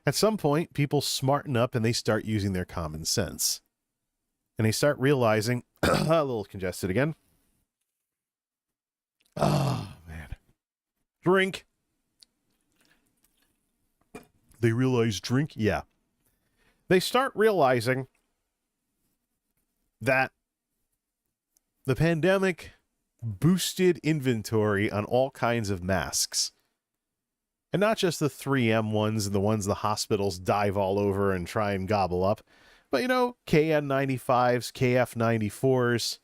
At some point, people smarten up and they start using their common sense. And they start realizing, a little congested again. Oh, man. Drink. They realize drink? Yeah. They start realizing that the pandemic boosted inventory on all kinds of masks. And not just the 3M ones and the ones the hospitals dive all over and try and gobble up, but, you know, KN95s, KF94s,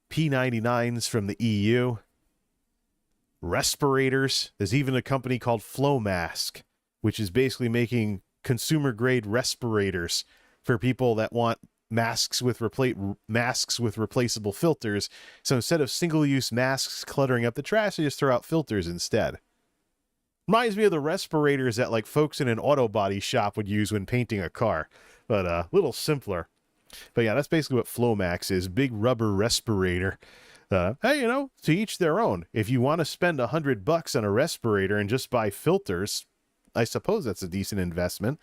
P99s from the EU, respirators. There's even a company called Flow Mask, which is basically making consumer-grade respirators for people that want masks with replaceable filters. So instead of single-use masks cluttering up the trash, they just throw out filters instead. Reminds me of the respirators that like folks in an auto body shop would use when painting a car, but a little simpler. But yeah, that's basically what Flomax is, big rubber respirator. Hey, you know, to each their own. If you want to spend $100 on a respirator and just buy filters, I suppose that's a decent investment.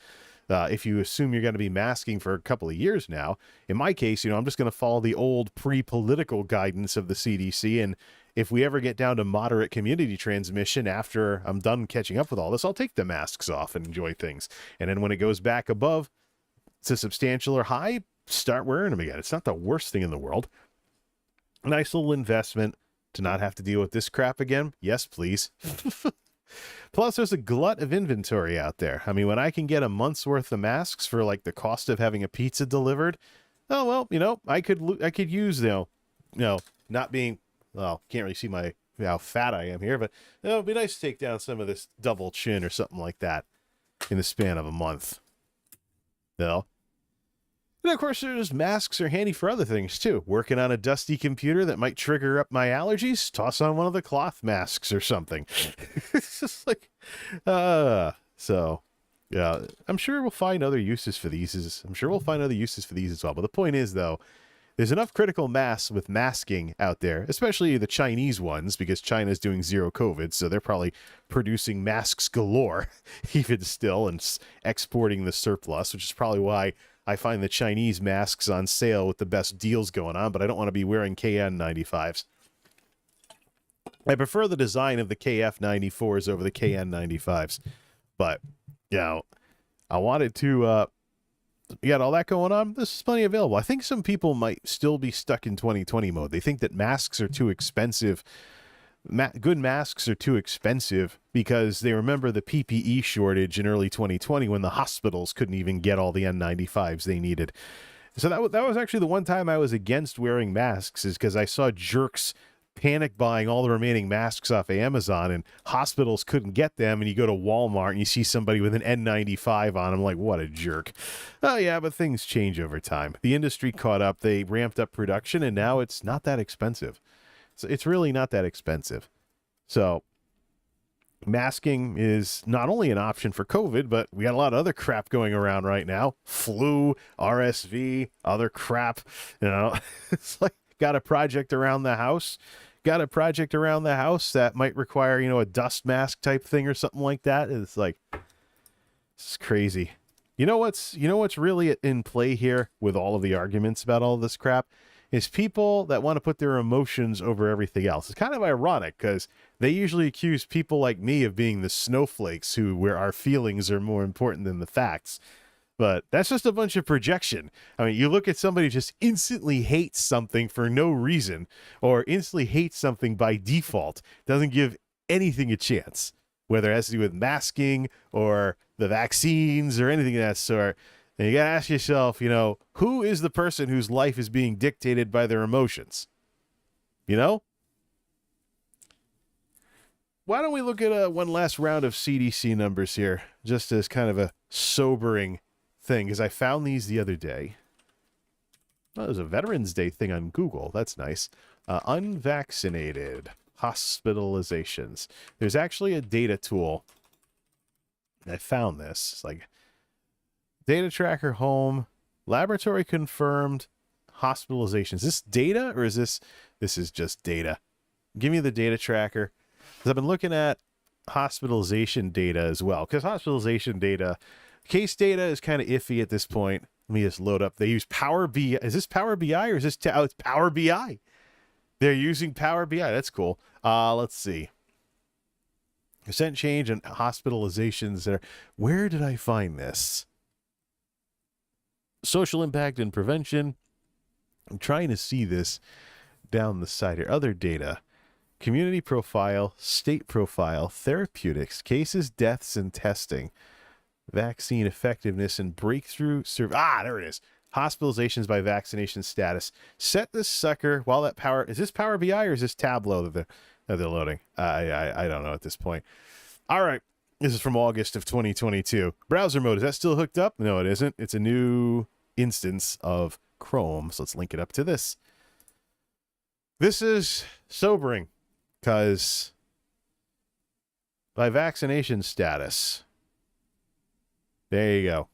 If you assume you're going to be masking for a couple of years now. In my case, you know, I'm just going to follow the old pre-political guidance of the CDC, and if we ever get down to moderate community transmission after I'm done catching up with all this, I'll take the masks off and enjoy things. And then when it goes back above to substantial or high, start wearing them again. It's not the worst thing in the world. Nice little investment to not have to deal with this crap again. Yes, please. Plus, there's a glut of inventory out there. I mean, when I can get a month's worth of masks for like the cost of having a pizza delivered, oh, well, you know, I could use, not being, well, can't really see how fat I am here, but it would be nice to take down some of this double chin or something like that in the span of a month. No. And of course, there's masks are handy for other things too. Working on a dusty computer that might trigger up my allergies, toss on one of the cloth masks or something. It's just like, so yeah, I'm sure we'll find other uses for these. As well. But the point is, though, there's enough critical mass with masking out there, especially the Chinese ones, because China's doing zero COVID, so they're probably producing masks galore, even still, and exporting the surplus, which is probably why I find the Chinese masks on sale with the best deals going on, but I don't want to be wearing KN95s. I prefer the design of the KF94s over the KN95s. But, you know, I wanted to, you got all that going on? This is plenty available. I think some people might still be stuck in 2020 mode. They think that masks are too expensive. Good masks are too expensive because they remember the PPE shortage in early 2020 when the hospitals couldn't even get all the N95s they needed. So that was actually the one time I was against wearing masks, is because I saw jerks panic buying all the remaining masks off of Amazon, and hospitals couldn't get them, and you go to Walmart and you see somebody with an N95 on. I'm like, what a jerk. Oh yeah, but things change over time. The industry caught up, they ramped up production, and now it's not that expensive. So it's really not that expensive. So Masking is not only an option for COVID, but we got a lot of other crap going around right now. Flu, RSV, other crap. You know, it's like got a project around the house. Got a project around the house that might require, a dust mask type thing or something like that. It's like, it's crazy. You know what's really in play here with all of the arguments about all this crap is people that want to put their emotions over everything else. It's kind of ironic because they usually accuse people like me of being the snowflakes where our feelings are more important than the facts. But that's just a bunch of projection. I mean, you look at somebody who just instantly hates something for no reason or instantly hates something by default, doesn't give anything a chance, whether it has to do with masking or the vaccines or anything of that sort. And you got to ask yourself, who is the person whose life is being dictated by their emotions? Why don't we look at one last round of CDC numbers here, just as kind of a sobering thing, because I found these the other day. Oh, there's a Veterans Day thing on Google. That's nice. Unvaccinated hospitalizations. There's actually a data tool. I found this. It's like data tracker home, laboratory confirmed hospitalizations. Is this data or is this is just data? Give me the data tracker. Because I've been looking at hospitalization data as well. Because hospitalization data, case data is kind of iffy at this point. Let me just load up. They use Power BI. Is this Power BI or is this... oh, it's Power BI. They're using Power BI. That's cool. Let's see. Percent change in hospitalizations there. Where did I find this? Social impact and prevention. I'm trying to see this down the side here. Other data. Community profile, state profile, therapeutics, cases, deaths, and testing. Vaccine effectiveness and breakthrough there it is. Hospitalizations by vaccination status. Set this sucker while that power... Is this Power BI or is this Tableau that they're loading? I don't know at this point. All right. This is from August of 2022. Browser mode. Is that still hooked up? No, it isn't. It's a new instance of Chrome. So let's link it up to this. This is sobering because by vaccination status, there you go.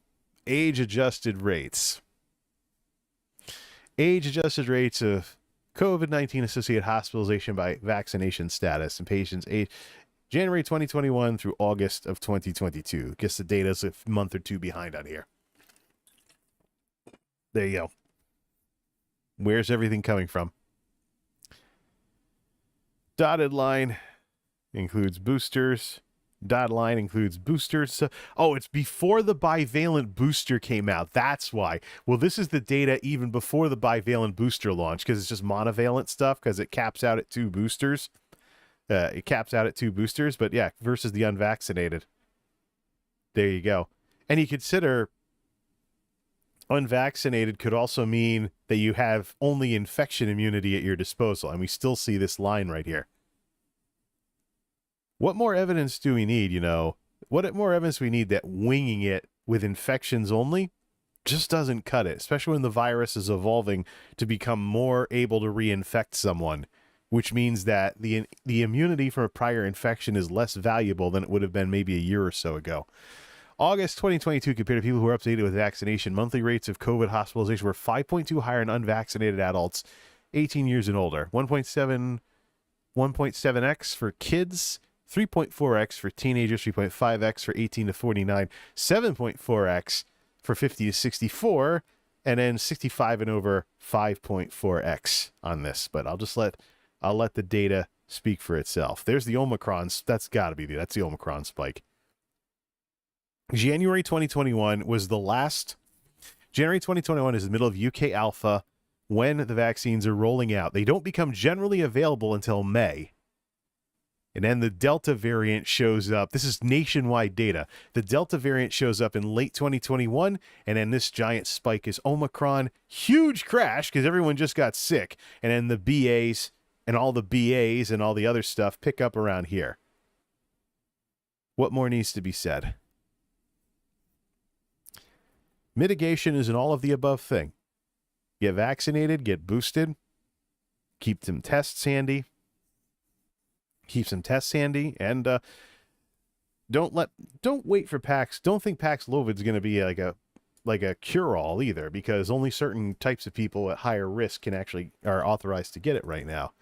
Age-adjusted rates. Age-adjusted rates of COVID-19 associated hospitalization by vaccination status in patients aged January 2021 through August of 2022. Guess the data is a month or two behind on here. There you go. Where's everything coming from? Dotted line includes boosters. Dotted line includes boosters. So, it's before the bivalent booster came out. That's why. Well, this is the data even before the bivalent booster launch because it's just monovalent stuff because it caps out at 2 boosters. It caps out at 2 boosters, but yeah, versus the unvaccinated. There you go. And you consider unvaccinated could also mean that you have only infection immunity at your disposal. And we still see this line right here. What more evidence do we need, What more evidence do we need that winging it with infections only just doesn't cut it, especially when the virus is evolving to become more able to reinfect someone, which means that the immunity from a prior infection is less valuable than it would have been maybe a year or so ago. August 2022 compared to people who are updated with vaccination, monthly rates of COVID hospitalization were 5.2 higher in unvaccinated adults 18 years and older, 1.7x for kids, 3.4x for teenagers, 3.5x for 18 to 49, 7.4x for 50 to 64, and then 65 and over, 5.4x on this. But I'll let the data speak for itself. There's the Omicron. That's got to be that's the Omicron spike. January 2021 was the last. January 2021 is the middle of UK Alpha when the vaccines are rolling out. They don't become generally available until May. And then the Delta variant shows up. This is nationwide data. The Delta variant shows up in late 2021, and then this giant spike is Omicron. Huge crash because everyone just got sick. And then the BAs and all the BAs and all the other stuff pick up around here. What more needs to be said? Mitigation is an all of the above thing. Get vaccinated, get boosted, keep some tests handy. And don't wait for don't think Paxlovid's going to be like a cure-all either, because only certain types of people at higher risk are authorized to get it right now.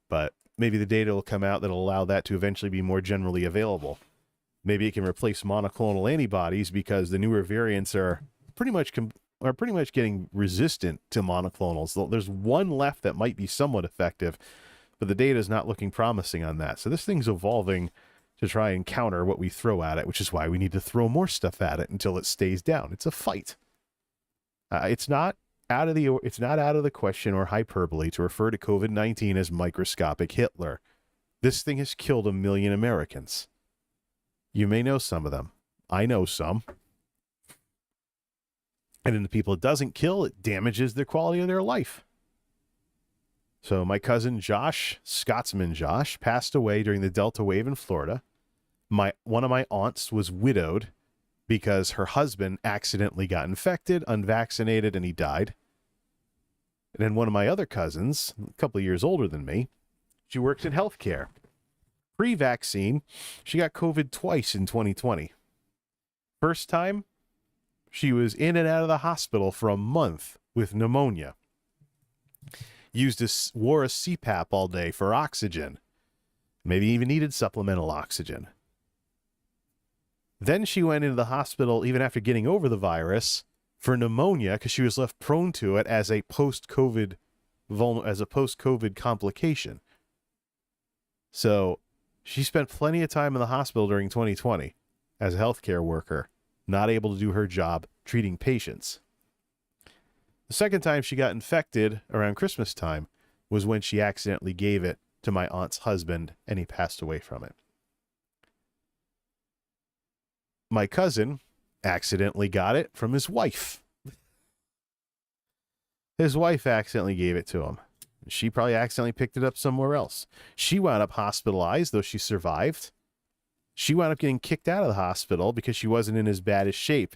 But maybe the data will come out that'll allow that to eventually be more generally available. Maybe it can replace monoclonal antibodies, because the newer variants are pretty much getting resistant to monoclonals. There's one left that might be somewhat effective, but the data is not looking promising on that. So this thing's evolving to try and counter what we throw at it, which is why we need to throw more stuff at it until it stays down. It's a fight. It's not out of the question or hyperbole to refer to COVID-19 as microscopic Hitler. This thing has killed 1 million Americans. You may know some of them. I know some. And in the people it doesn't kill, it damages their quality of their life. So my cousin Josh, Scotsman Josh, passed away during the Delta wave in Florida. One of my aunts was widowed because her husband accidentally got infected, unvaccinated, and he died. And then one of my other cousins, a couple of years older than me, she works in healthcare. Pre-vaccine, she got COVID twice in 2020. First time, she was in and out of the hospital for a month with pneumonia. Wore a CPAP all day for oxygen. Maybe even needed supplemental oxygen. Then she went into the hospital even after getting over the virus for pneumonia, because she was left prone to it as a post-COVID complication. So she spent plenty of time in the hospital during 2020 as a healthcare worker, not able to do her job treating patients. The second time she got infected around Christmas time was when she accidentally gave it to my aunt's husband, and he passed away from it. My cousin accidentally got it from his wife. His wife accidentally gave it to him. She probably accidentally picked it up somewhere else. She wound up hospitalized, though she survived. She wound up getting kicked out of the hospital because she wasn't in as bad as shape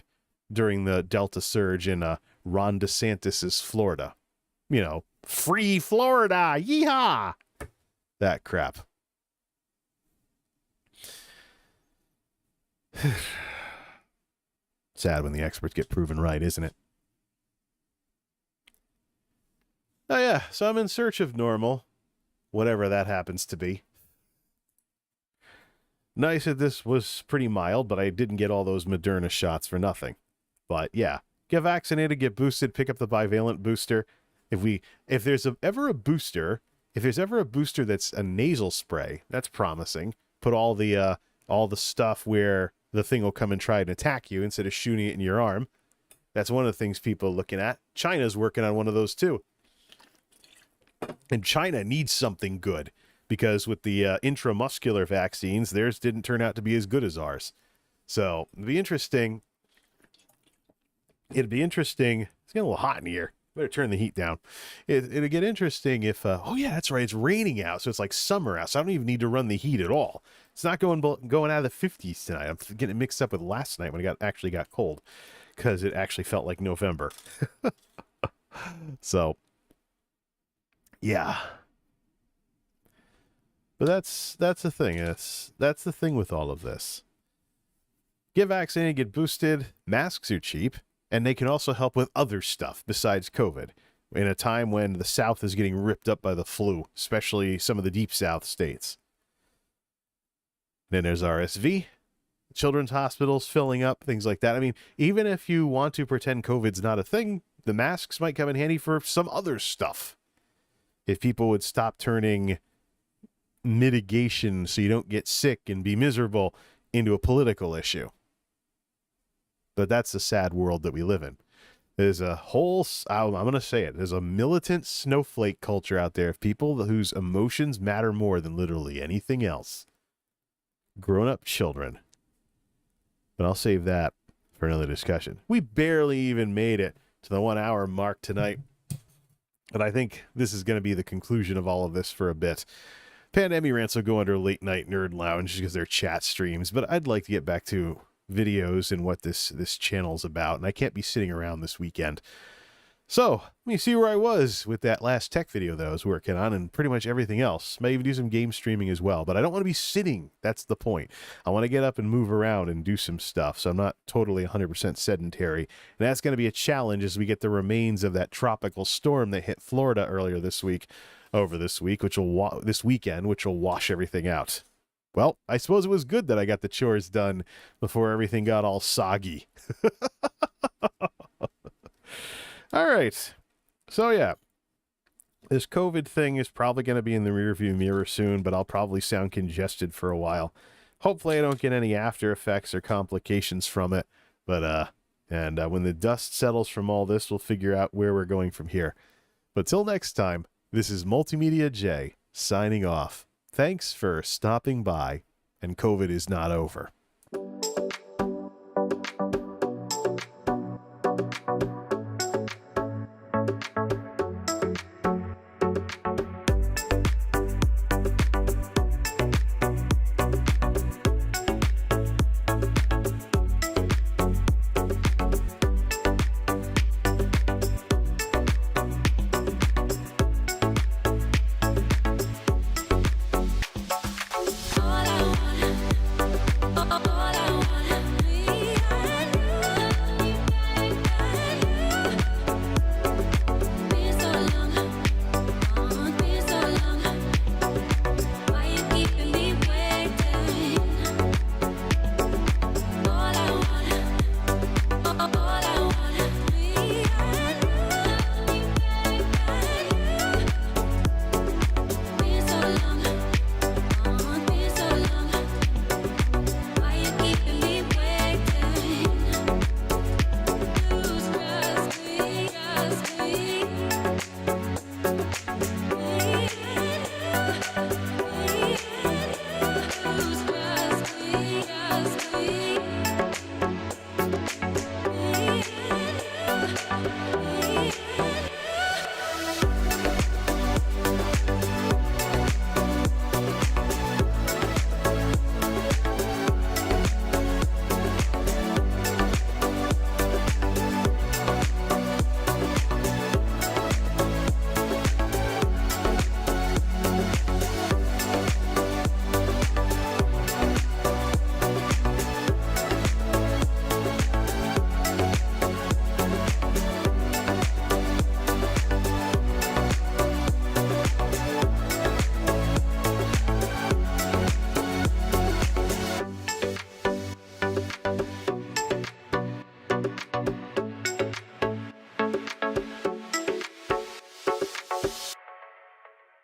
during the Delta surge in Ron DeSantis's Florida. You know, free Florida, yeehaw! That crap. Sad when the experts get proven right, isn't it? Oh yeah, so I'm in search of normal, whatever that happens to be. Nice that this was pretty mild, but I didn't get all those Moderna shots for nothing. But yeah, get vaccinated, get boosted, pick up the bivalent booster. If there's ever a booster that's a nasal spray, that's promising. Put all the stuff where the thing will come and try and attack you instead of shooting it in your arm. That's one of the things people are looking at. China's working on one of those too. And China needs something good, because with the intramuscular vaccines, theirs didn't turn out to be as good as ours. So it'd be interesting. It's getting a little hot in here. Better turn the heat down. It'll get interesting if, oh yeah, that's right, it's raining out, so it's like summer out, so I don't even need to run the heat at all. It's not going out of the 50s tonight. I'm getting it mixed up with last night when it actually got cold, because it actually felt like November. So, yeah. But that's the thing. That's the thing with all of this. Get vaccinated, get boosted. Masks are cheap, and they can also help with other stuff besides COVID. In a time when the South is getting ripped up by the flu, especially some of the deep South states. Then there's RSV, children's hospitals filling up, things like that. I mean, even if you want to pretend COVID's not a thing, the masks might come in handy for some other stuff. If people would stop turning mitigation so you don't get sick and be miserable into a political issue. But that's the sad world that we live in. There's a whole, I'm going to say it, there's a militant snowflake culture out there of people whose emotions matter more than literally anything else. Grown-up children. But I'll save that for another discussion. We barely even made it to the 1 hour mark tonight. But I think this is going to be the conclusion of all of this for a bit. Pandemi-Rants will go under Late Night Nerd Lounge because they're chat streams, but I'd like to get back to videos and what this channel's about, and I can't be sitting around this weekend. So, let me see where I was with that last tech video that I was working on and pretty much everything else. May even do some game streaming as well, but I don't want to be sitting. That's the point. I want to get up and move around and do some stuff, so I'm not totally 100% sedentary. And that's going to be a challenge as we get the remains of that tropical storm that hit Florida earlier this week, this weekend, which will wash everything out. Well, I suppose it was good that I got the chores done before everything got all soggy. All right. So, yeah, this COVID thing is probably going to be in the rearview mirror soon, but I'll probably sound congested for a while. Hopefully I don't get any after effects or complications from it. But, when the dust settles from all this, we'll figure out where we're going from here. But till next time, this is MultimediaJay signing off. Thanks for stopping by, and COVID is not over.